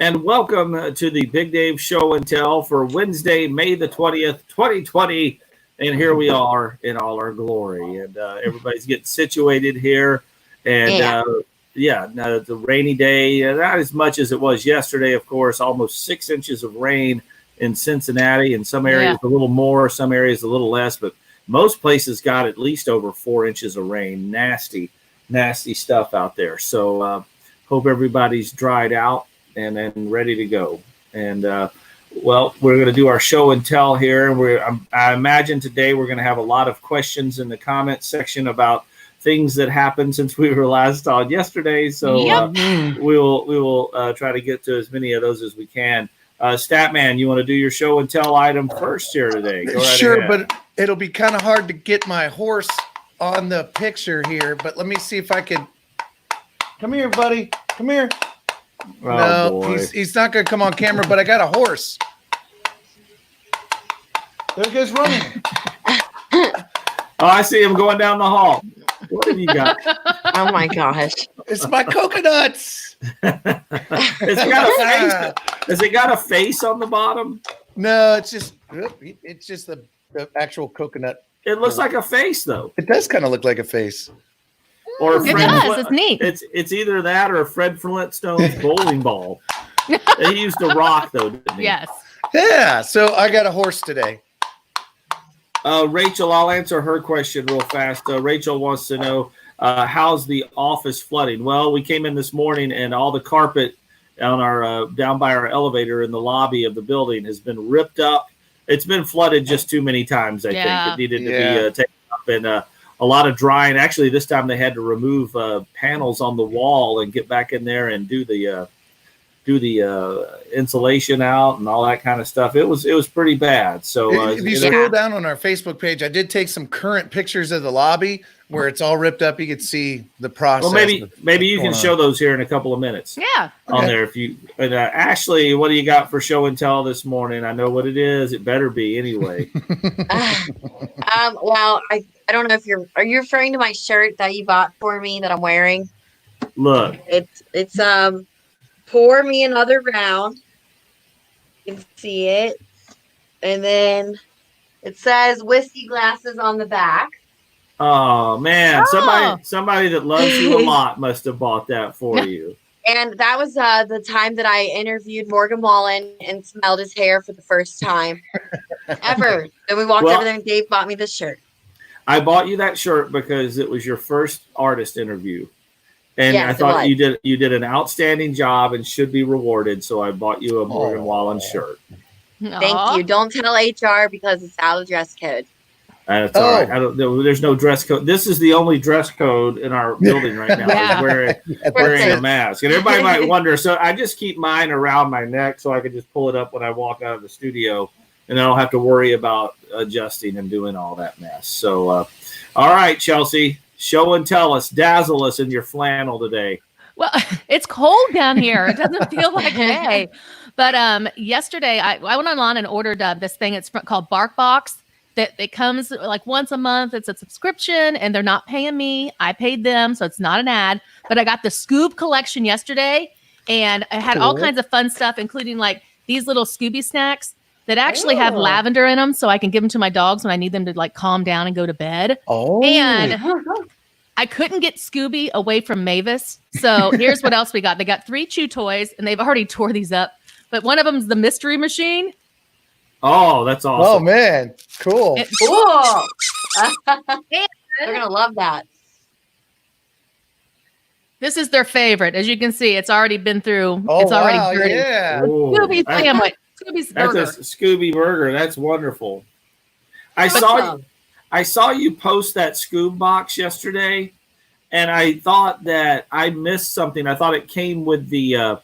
And welcome to the Big Dave Show and Tell for Wednesday, May the 20th, 2020. And here we are in all our glory. And everybody's getting situated here. And it's a rainy day. Not as much as it was yesterday, of course. Almost 6 inches of rain in Cincinnati. In some areas a little more, some areas a little less. But most places got at least over 4 inches of rain. Nasty stuff out there. So hope everybody's dried out and ready to go. And we're going to do our show and tell here. I imagine today we're going to have a lot of questions in the comment section about things that happened since we were last on yesterday. So we will try to get to as many of those as we can. Statman, you want to do your show and tell item first here today? Go right sure, ahead. But it'll be kind of hard to get my horse on the picture here. But let me see if I can. Come here, buddy. Come here. Oh, no, he's not going to come on camera, but I got a horse. There he goes running. Oh, I see him going down the hall. What have you got? Oh my gosh. It's my coconuts. Has it got a face on the bottom? No, it's just the actual coconut. It looks like a face, though. It does kind of look like a face. Or it does. It's neat. It's either that or Fred Flintstone's bowling ball. He used to rock, though, didn't he? Yes. Yeah. So I got a horse today. Rachel, I'll answer her question real fast. Rachel wants to know, how's the office flooding? Well, we came in this morning and all the carpet on our down by our elevator in the lobby of the building has been ripped up. It's been flooded just too many times, I think. It needed to be taken up, and a lot of drying. Actually, this time they had to remove panels on the wall and get back in there and do the insulation out and all that kind of stuff. It was pretty bad. So if you scroll down on our Facebook page, I did take some current pictures of the lobby where it's all ripped up. You could see the process. Well, maybe you can show those here in a couple of minutes. Yeah. On there, if you and Ashley, what do you got for show and tell this morning? I know what it is. It better be anyway. Well, I don't know if are you referring to my shirt that you bought for me that I'm wearing? Look, it's pour me another round. You can see it, and then it says whiskey glasses on the back. Oh man, somebody that loves you a lot must have bought that for you. And that was the time that I interviewed Morgan Wallen and smelled his hair for the first time ever. Then we walked over there and Dave bought me this shirt. I bought you that shirt because it was your first artist interview. And yes, I thought you did an outstanding job and should be rewarded. So I bought you a Morgan Wallen shirt. Thank you. Don't tell HR because it's out of dress code. That's all right. I don't know. There's no dress code. This is the only dress code in our building right now. Is wearing a mask. And everybody might wonder. So I just keep mine around my neck so I can just pull it up when I walk out of the studio, and I don't have to worry about adjusting and doing all that mess. So, all right, Chelsea, show and tell us, dazzle us in your flannel today. Well, it's cold down here. It doesn't feel like May. But yesterday, I went online and ordered this thing. It's called Barkbox. That it comes like once a month. It's a subscription, and they're not paying me. I paid them, so it's not an ad. But I got the Scoob collection yesterday, and I had all kinds of fun stuff, including like these little Scooby snacks that actually have lavender in them, so I can give them to my dogs when I need them to like calm down and go to bed. And I couldn't get Scooby away from Mavis, so here's what else we got. They got 3 chew toys, and they've already tore these up. But one of them is the mystery machine. Oh, that's awesome. Oh, man. Cool. Cool. They're going to love that. This is their favorite. As you can see, it's already been through. It's already dirty. Yeah. Scooby sandwich. Scooby's burger. That's a Scooby burger. That's wonderful. I saw you post that Scoob box yesterday, and I thought that I missed something. I thought it came with the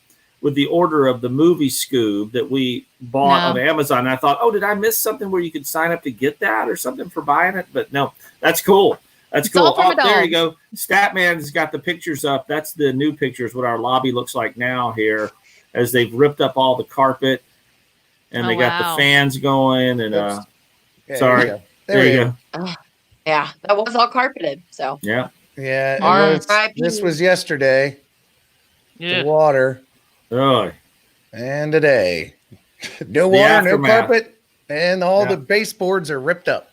order of the movie Scoob that we bought on Amazon. And I thought, did I miss something where you could sign up to get that or something for buying it? But no, that's cool. That's cool. There you go. Statman's got the pictures up. That's the new pictures, what our lobby looks like now here, as they've ripped up all the carpet and they got the fans going. And sorry. There you go. Yeah, that was all carpeted. So yeah. This was yesterday. Yeah. The water. Oh, And today, no The water, aftermath. no carpet, and all the baseboards are ripped up.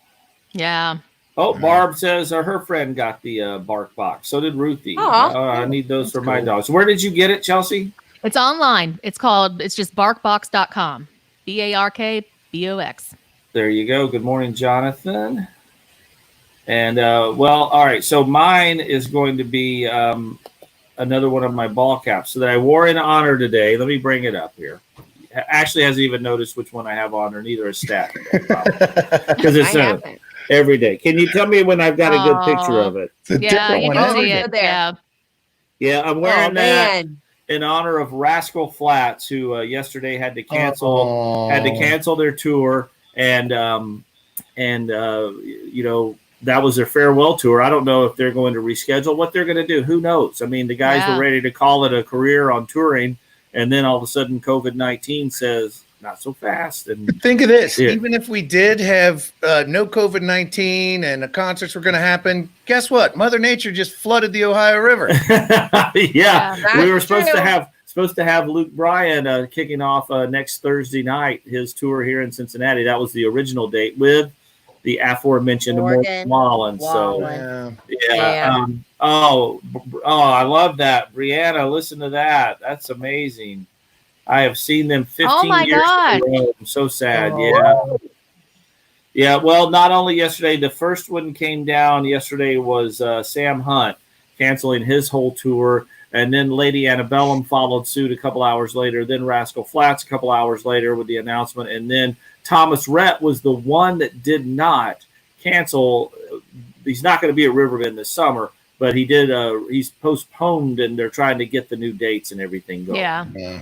Yeah. Oh, Barb says her friend got the Barkbox. So did Ruthie. I need those for my dogs. Where did you get it, Chelsea? It's online. It's just barkbox.com. BARKBOX. There you go. Good morning, Jonathan. And, all right. So mine is going to be another one of my ball caps. So that I wore in honor today. Let me bring it up here. Ashley hasn't even noticed which one I have on, or neither is Stat. Because it's every day. Can you tell me when I've got a good picture of it? Yeah, you can see it. Yeah, I'm wearing that in honor of Rascal Flatts, who yesterday had to cancel their tour, and that was their farewell tour. I don't know if they're going to reschedule, what they're going to do. Who knows? I mean, the guys were ready to call it a career on touring, and then all of a sudden COVID-19 says, not so fast. And think of this. Even if we did have no COVID-19 and the concerts were going to happen, guess what? Mother Nature just flooded the Ohio River. We were supposed to have Luke Bryan kicking off next Thursday night, his tour here in Cincinnati. That was the original date with the aforementioned Morgan Wallen. So I love that. Brianna, listen to that. That's amazing. I have seen them 15 years in a row. I'm so sad. Yeah. Well, not only yesterday, the first one came down yesterday was Sam Hunt canceling his whole tour. And then Lady Antebellum followed suit a couple hours later. Then Rascal Flatts a couple hours later with the announcement. And then Thomas Rhett was the one that did not cancel. He's not going to be at Riverbend this summer, but he did. He's postponed, and they're trying to get the new dates and everything going. Yeah.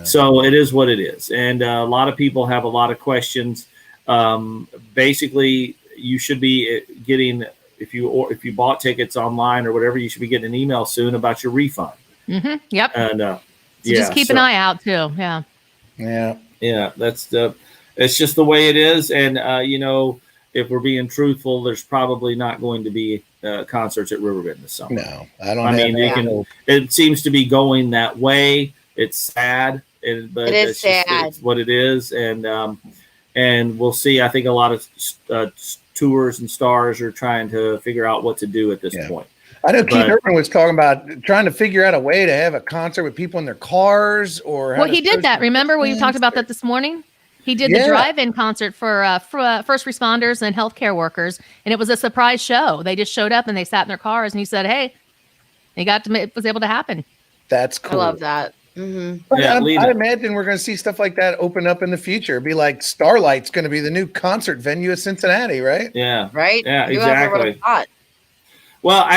So it is what it is. And a lot of people have a lot of questions. Basically, you should be getting, if you bought tickets online or whatever, you should be getting an email soon about your refund. Mm-hmm. Yep. And so just keep an eye out too. Yeah. It's just the way it is. And if we're being truthful, there's probably not going to be concerts at Riverbend this summer. No, it seems to be going that way. It's sad, but it's sad. It's what it is, and we'll see. I think a lot of tours and stars are trying to figure out what to do at this point. I know Keith Urban was talking about trying to figure out a way to have a concert with people in their cars, or he did that. Remember we talked about that this morning? He did the drive-in concert for first responders and healthcare workers, and it was a surprise show. They just showed up and they sat in their cars, and he said, "Hey," it was able to happen. That's cool. I love that. Mm-hmm. I imagine we're going to see stuff like that open up in the future. It'd be like Starlight's going to be the new concert venue at Cincinnati, right? Yeah. Right. Yeah. Exactly. Well,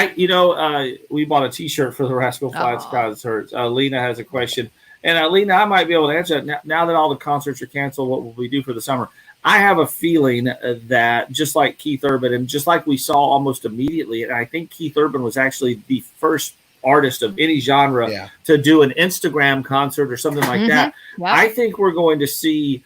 we bought a T-shirt for the Rascal Flatts concert. Lena has a question. And Lena, I might be able to answer that. Now that all the concerts are canceled, what will we do for the summer? I have a feeling that just like Keith Urban, and just like we saw almost immediately, and I think Keith Urban was actually the first artist of any genre to do an Instagram concert or something like that. Wow. I think we're going to see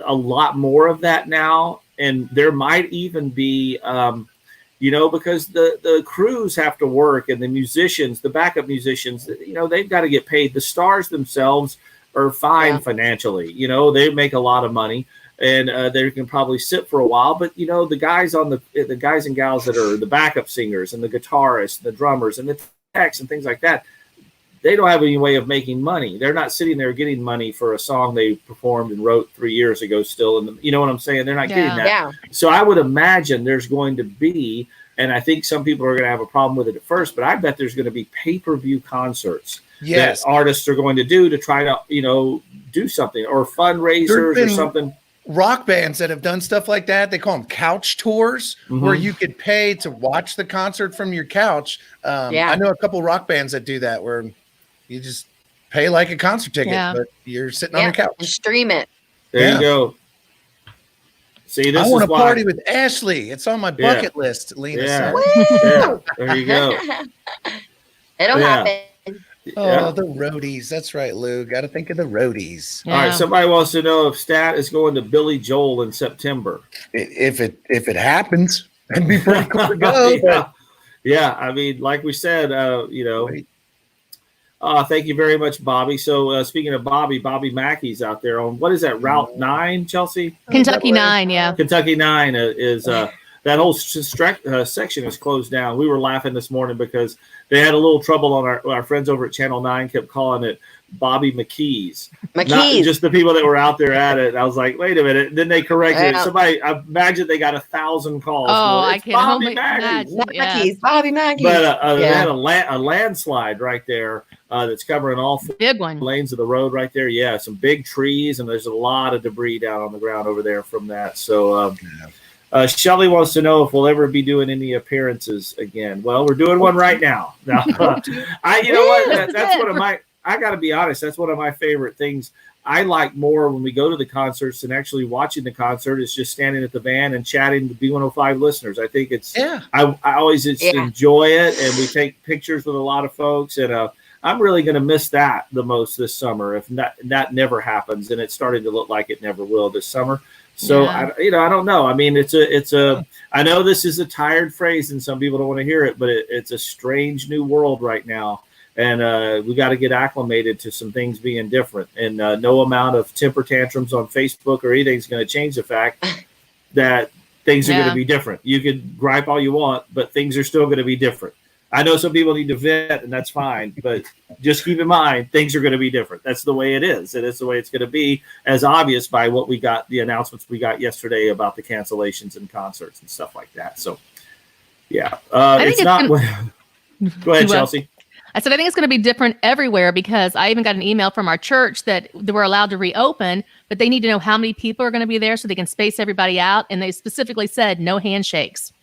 a lot more of that now. And there might even be, because the crews have to work, and the musicians, the backup musicians, they've got to get paid. The stars themselves are fine financially. They make a lot of money, and they can probably sit for a while. But the guys the guys and gals that are the backup singers and the guitarists, and the drummers, and the techs and things like that, they don't have any way of making money. They're not sitting there getting money for a song they performed and wrote 3 years ago still. And you know what I'm saying? They're not getting that. Yeah. So I would imagine there's going to be, and I think some people are going to have a problem with it at first, but I bet there's going to be pay-per-view concerts that artists are going to do to try to, do something, or fundraisers or something. Rock bands that have done stuff like that, they call them couch tours, where you could pay to watch the concert from your couch. I know a couple rock bands that do that, where you just pay like a concert ticket, but you're sitting on your couch and stream it. There you go. See, this I want to party with Ashley. It's on my bucket list, Lena. Yeah. There you go. It'll happen. Oh, the Roadies. That's right, Lou. Got to think of the Roadies. Yeah. All right. Somebody wants to know if Stat is going to Billy Joel in September. If it happens, that'd be pretty cool to go. Yeah. I mean, like we said, Thank you very much, Bobby. So speaking of Bobby Mackey's out there on, what is that, Route 9, Chelsea? Kentucky 9, yeah. Kentucky 9 is that whole section is closed down. We were laughing this morning because they had a little trouble on our friends over at Channel 9 kept calling it Bobby McKee's. Not just the people that were out there at it. And I was like, wait a minute. And then they corrected it. Somebody, I imagine they got 1,000 calls. Oh, I can only imagine. Bobby Mackey's. But they had a landslide right there that's covering all big one lanes of the road right there. Yeah, some big trees, and there's a lot of debris down on the ground over there from that. So Shelly wants to know if we'll ever be doing any appearances again. Well, we're doing one right now. Now, you know what? That's one of my. I got to be honest. That's one of my favorite things. I like more when we go to the concerts than actually watching the concert. It's just standing at the van and chatting to B105 listeners. I think it's. Yeah. I always just enjoy it, and we take pictures with a lot of folks, and I'm really going to miss that the most this summer. If that never happens, and it's starting to look like it never will this summer. So I don't know. I mean, it's a. I know this is a tired phrase, and some people don't want to hear it, but it's a strange new world right now. And we got to get acclimated to some things being different. And no amount of temper tantrums on Facebook or anything is going to change the fact that things are going to be different. You could gripe all you want, but things are still going to be different. I know some people need to vent, and that's fine. But just keep in mind, things are going to be different. That's the way it is. And it's the way it's going to be, as obvious by what we got, the announcements we got yesterday about the cancellations and concerts and stuff like that. So, yeah. It's not. Go ahead, Chelsea. I said, I think it's going to be different everywhere because I even got an email from our church that they were allowed to reopen, but they need to know how many people are going to be there so they can space everybody out. And they specifically said no handshakes.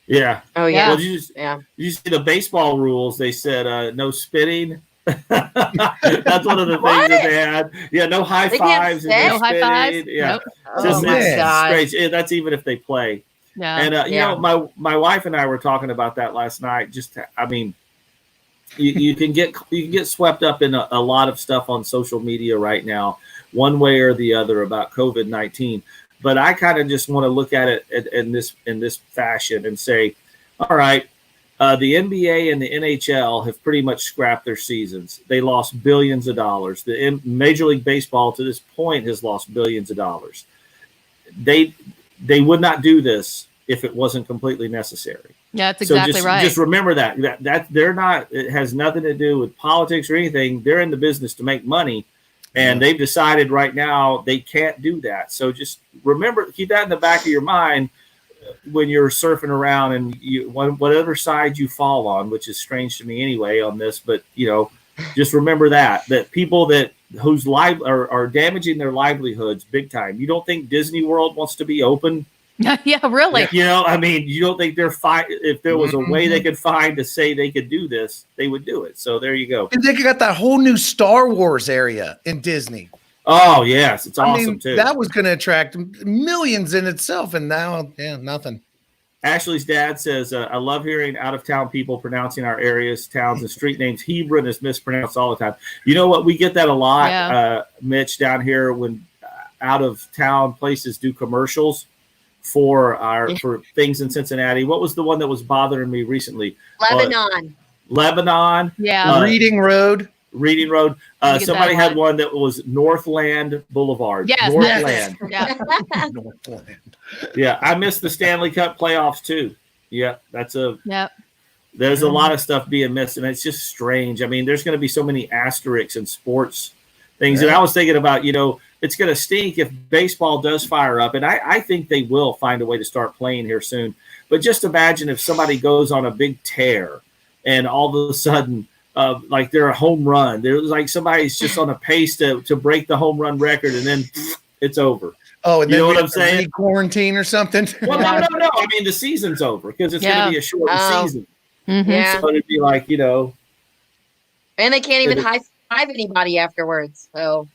Yeah. Oh, yeah. Well, you see the baseball rules. They said no spitting. That's one of the things that they had. Yeah, no high fives. And no high fives. Yeah. Nope. Just, it's strange. That's even if they play. Yeah. And, you know, my wife and I were talking about that last night. You can get swept up in a lot of stuff on social media right now, one way or the other about COVID-19. But I kind of just want to look at it in this fashion and say, all right, the NBA and the NHL have pretty much scrapped their seasons. They lost billions of dollars. The Major League Baseball to this point has lost billions of dollars. They would not do this if it wasn't completely necessary. Yeah, that's exactly right. Just remember that they're not. It has nothing to do with politics or anything. They're in the business to make money, and they've decided right now they can't do that. So just remember, keep that in the back of your mind when you're surfing around and whatever side you fall on, which is strange to me anyway on this. But just remember that people whose life are damaging their livelihoods big time. You don't think Disney World wants to be open? Yeah, really. You don't think they're fine? If there was a way they could find to say they could do this, they would do it. So there you go. And they got that whole new Star Wars area in Disney. Oh yes, it's awesome too. That was going to attract millions in itself, and now, nothing. Ashley's dad says, "I love hearing out-of-town people pronouncing our areas, towns, and street names. Hebron is mispronounced all the time. You know what? We get that a lot, Mitch, down here when out-of-town places do commercials for things in Cincinnati. What was the one that was bothering me recently? Lebanon. Yeah. Reading Road. Somebody had one that was Northland Boulevard. Yes. Northland. Yeah. Northland. Yeah. I missed the Stanley Cup playoffs too. Yeah. There's a lot of stuff being missed, and it's just strange. I mean, there's going to be so many asterisks in sports things. And I was thinking about, it's going to stink if baseball does fire up. And I think they will find a way to start playing here soon. But just imagine if somebody goes on a big tear and all of a sudden, like they're a home run. There's like somebody's just on a pace to break the home run record, and then it's over. Oh, and you then know what I'm saying? Quarantine or something? Well, no. I mean, the season's over because it's going to be a short season. Mm-hmm. Yeah. So it'd be like, And they can't even high-five anybody afterwards. So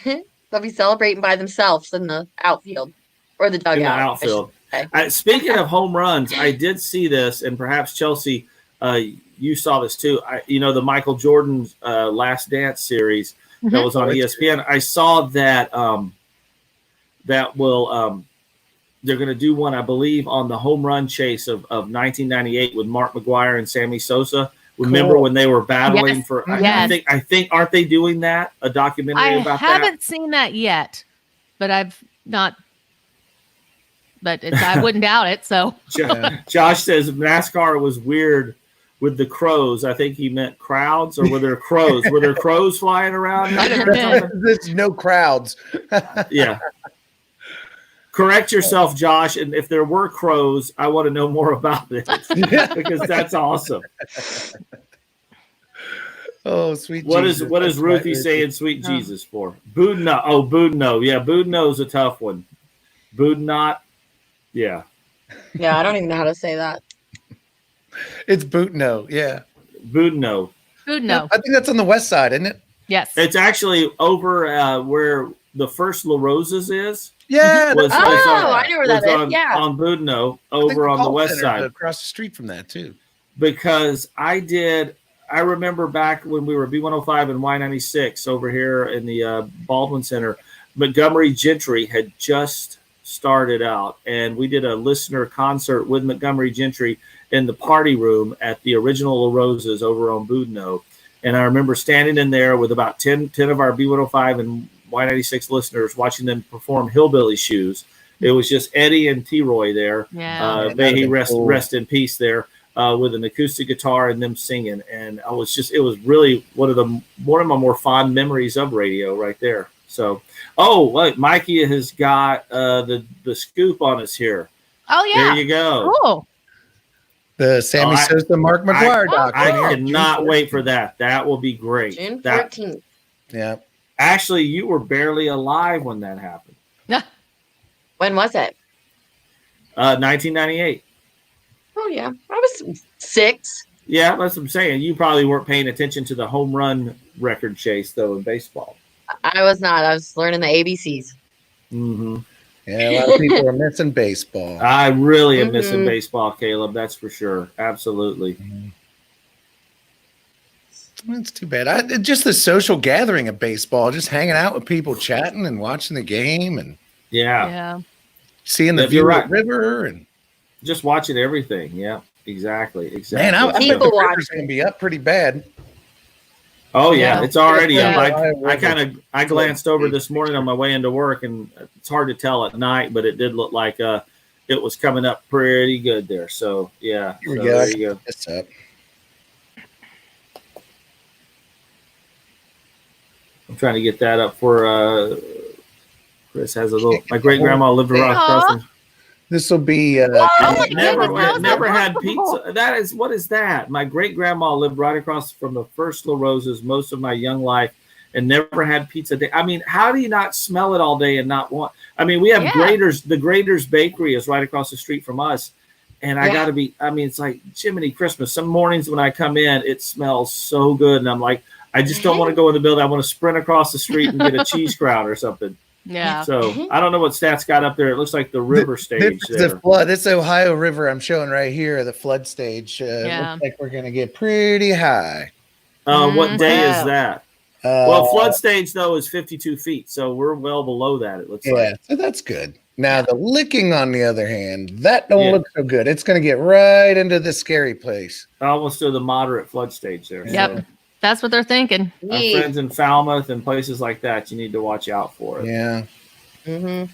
they'll be celebrating by themselves in the outfield or the dugout. In the outfield. Speaking of home runs, I did see this, and perhaps Chelsea, you saw this too. The Michael Jordan's Last Dance series that was on ESPN. I saw that they're going to do one, I believe, on the home run chase of 1998 with Mark McGwire and Sammy Sosa. Remember when they were battling for? Yes. I think aren't they doing that? A documentary about that? I haven't seen that yet, but I've not. But I wouldn't doubt it. So Josh says NASCAR was weird with the crows. I think he meant crowds, or were there crows? Were there crows flying around? There's no crowds. Yeah. Correct yourself, Josh. And if there were crows, I want to know more about it because that's awesome. Oh, sweet what Jesus. What is Ruthie saying sweet Jesus for? Boudinot. Oh, Boudinot. Yeah, Boudinot's a tough one. Boudinot. Yeah. Yeah, I don't even know how to say that. It's Boudinot. Yeah. Boudinot. Boudinot. I think that's on the west side, isn't it? Yes. It's actually over where the first La Roses is. Yeah. I know where that is. Yeah. On Boudinot, over on the west side. Across the street from that, too. Because I remember back when we were B105 and Y96 over here in the Baldwin Center, Montgomery Gentry had just started out, and we did a listener concert with Montgomery Gentry in the party room at the original La Roses over on Boudinot. And I remember standing in there with about 10 of our B105 and Y96 listeners watching them perform Hillbilly Shoes. It was just Eddie and T-Roy there. Yeah. May he rest in peace there, with an acoustic guitar and them singing. And it was really one of my more fond memories of radio right there. So, look, Mikey has got the scoop on us here. Oh, yeah. There you go. Cool. The Sammy Sosa, Mark McGwire doc. I cannot wait for that. That will be great. June 14th. Yeah. Actually, you were barely alive when that happened. When was it? 1998. Oh, yeah. I was 6. Yeah, that's what I'm saying. You probably weren't paying attention to the home run record chase, though, in baseball. I was not. I was learning the ABCs. Mm-hmm. Yeah, a lot of people are missing baseball. I really am missing baseball, Caleb. That's for sure. Absolutely. It's too bad. Just the social gathering of baseball, just hanging out with people, chatting and watching the game, and If seeing the view of the river, and just watching everything. Yeah, exactly. Man, I bet the river's going to be up pretty bad. Oh yeah, it's already up. I glanced over this morning on my way into work, and it's hard to tell at night, but it did look like it was coming up pretty good there. So yeah, there you go. It's up. I'm trying to get that up for Chris has a little. My great grandma lived around across. This will be never had pizza. What is that? My great grandma lived right across from the first La Roses most of my young life, and never had pizza day. I mean, how do you not smell it all day and not want? I mean, we have Graders. The Graders Bakery is right across the street from us, and I got to be. I mean, it's like Jiminy Christmas. Some mornings when I come in, it smells so good, and I'm like, I just don't want to go in the building. I want to sprint across the street and get a cheese crown or something. Yeah. So I don't know what Stats got up there. It looks like the river stage. The flood. This Ohio River I'm showing right here, the flood stage. Looks like we're gonna get pretty high. What day is that? Well, flood stage though is 52 feet, so we're well below that. It looks like. Yeah, so that's good. Now the licking, on the other hand, that don't look so good. It's gonna get right into the scary place. Almost to the moderate flood stage there. Yep. So. That's what they're thinking. Our friends in Falmouth and places like that, you need to watch out for it. Yeah. Mm-hmm.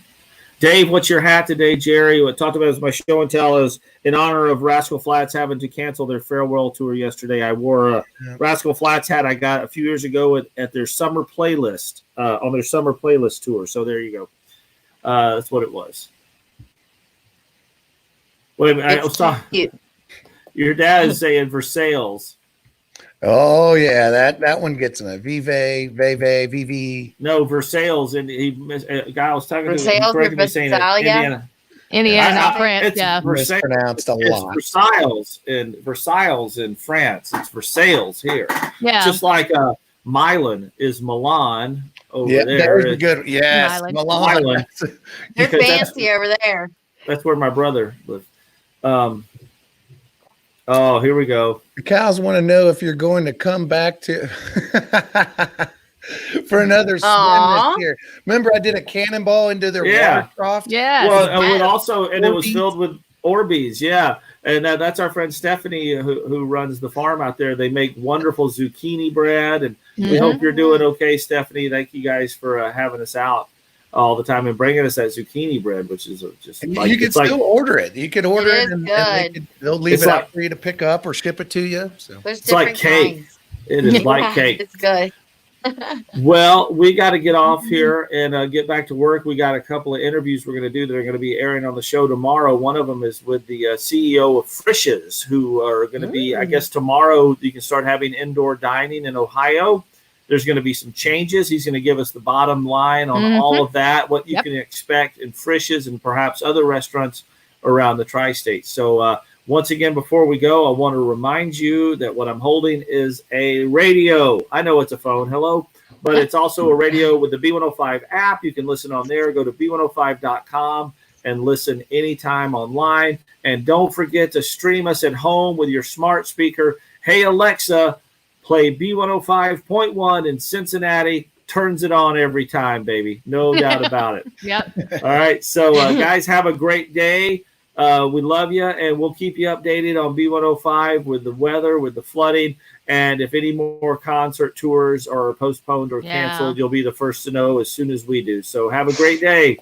Dave, what's your hat today, Jerry? What I talked about is my show and tell is in honor of Rascal Flatts having to cancel their farewell tour yesterday. I wore a Rascal Flatts hat I got a few years ago at their summer playlist, on their summer playlist tour. So there you go. That's what it was. Wait a minute. I was talking. Your dad is saying for sales. Oh yeah, that one gets in a Vive. No, Versailles, and a guy I was talking Versailles, to corrected me saying Indiana, not France. It's mispronounced a lot. Versailles in France. It's Versailles here. Yeah, just like Milan is Milan over there. There's good. Yes, Milan. They're fancy over there. That's where my brother lived. Oh, here we go. The cows want to know if you're going to come back to for another swim this year. Remember, I did a cannonball into their water trough. Yeah. Well, it was filled with Orbeez. Yeah. And that's our friend Stephanie who runs the farm out there. They make wonderful zucchini bread, and we hope you're doing okay, Stephanie. Thank you guys for having us out all the time and bringing us that zucchini bread, which is just like, you can still order it. You can order it, and they'll leave it out for you to pick up or ship it to you. So it's like cake. Kinds. It is like cake. It's good. Well, we got to get off here and get back to work. We got a couple of interviews we're going to do that are going to be airing on the show tomorrow. One of them is with the CEO of Frisch's, who are going to be, I guess, tomorrow you can start having indoor dining in Ohio. There's going to be some changes. He's going to give us the bottom line on all of that, what you can expect in Frisch's and perhaps other restaurants around the tri-state. So once again, before we go, I want to remind you that what I'm holding is a radio. I know it's a phone, hello, but it's also a radio with the B105 app. You can listen on there. Go to b105.com and listen anytime online. And don't forget to stream us at home with your smart speaker. Hey, Alexa, play B105.1 in Cincinnati. Turns it on every time, baby. No doubt about it. Yep. All right. So, guys, have a great day. We love you, and we'll keep you updated on B105 with the weather, with the flooding. And if any more concert tours are postponed or canceled, you'll be the first to know as soon as we do. So have a great day.